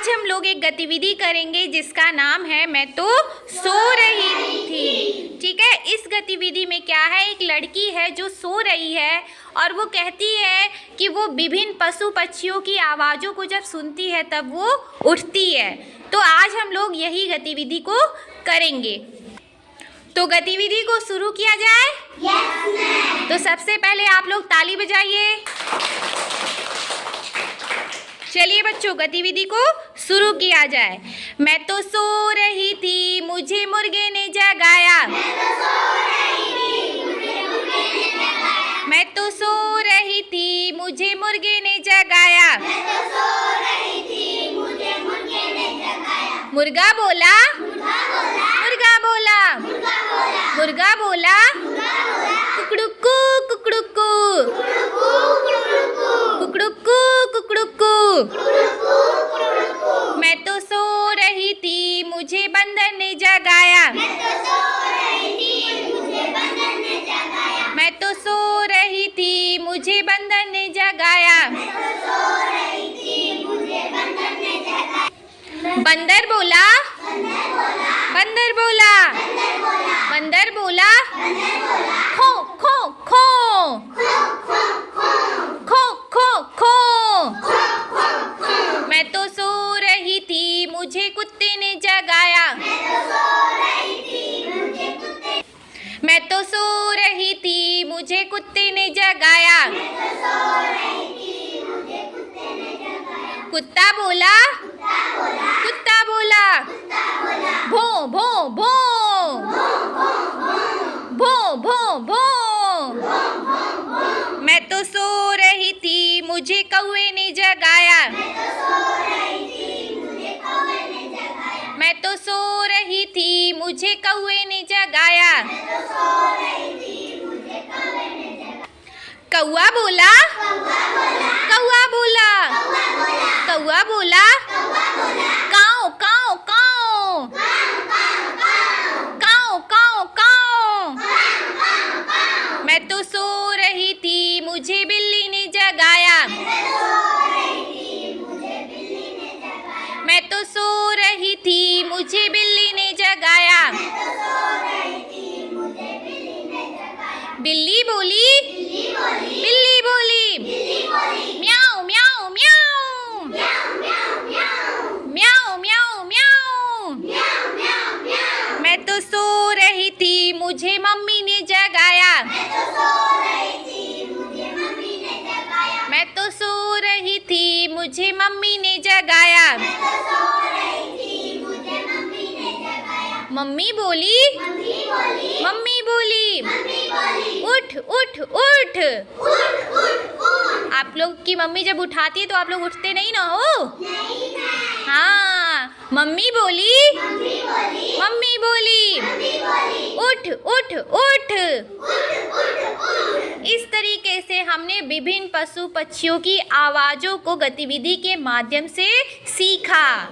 आज हम लोग एक गतिविधि करेंगे जिसका नाम है मैं तो सो रही थी। ठीक है, इस गतिविधि में क्या है, एक लड़की है जो सो रही है और वो कहती है कि वो विभिन्न पशु पक्षियों की आवाज़ों को जब सुनती है तब वो उठती है। तो आज हम लोग यही गतिविधि को करेंगे। तो गतिविधि को शुरू किया जाए। yes, तो सबसे पहले आप लोग ताली बजाइए। चलिए बच्चों, गतिविधि को शुरू किया जाए। मैं तो सो रही थी, मुझे मुर्गे ने जगाया। मैं तो सो रही थी, मुझे मुर्गे ने जगाया। मुर्गा बोला, मुर्गा बोला, मुर्गा बोला, कुकड़ुकू कुकड़ुकू, कुकड़ुकू कुकड़ुकू। मैं तो सो रही थी, मुझे बंदर ने जगाया। मैं तो सो रही थी, मुझे बंदर ने जगाया। बंदर बोला, बंदर बोला, बंदर बोला, खो खो खो, खो खो खो। मैं तो सो रही थी, मुझे कुत्ते ने जगाया। मैं तो सो रही थी, मुझे कुत्ते ने जगाया। कुत्ता बोला, कुत्ता बोला, भो भो भो, भो भो भो। मैं तो सो रही थी, मुझे कौवे ने जगाया। मैं तो सो रही थी, मुझे कौवे ने जगाया। कौवा बोला, कौवा बोला, कौवा बोला, काऊ काऊ काऊ, काऊ काऊ काऊ। मैं तो सो रही थी, मुझे बिल्ली ने जगाया। मैं तो सो रही थी, मुझे बिल्ली ने जगाया। बिल्ली बोली, बिल्ली बोली, म्याऊ म्याऊ म्याऊ, म्याऊ म्याऊ म्याऊ। मैं तो सो रही थी, मुझे मम्मी ने जगाया। मैं तो सो रही थी, मुझे मम्मी ने जगाया। मम्मी बोली, मम्मी बोली, उठ उठ उठ। आप लोग की मम्मी जब उठाती है तो आप लोग उठते नहीं ना हो? हाँ, मम्मी बोली, मम्मी बोली, उठ उठ उठ। इस तरीके से हमने विभिन्न पशु पक्षियों की आवाज़ों को गतिविधि के माध्यम से सीखा।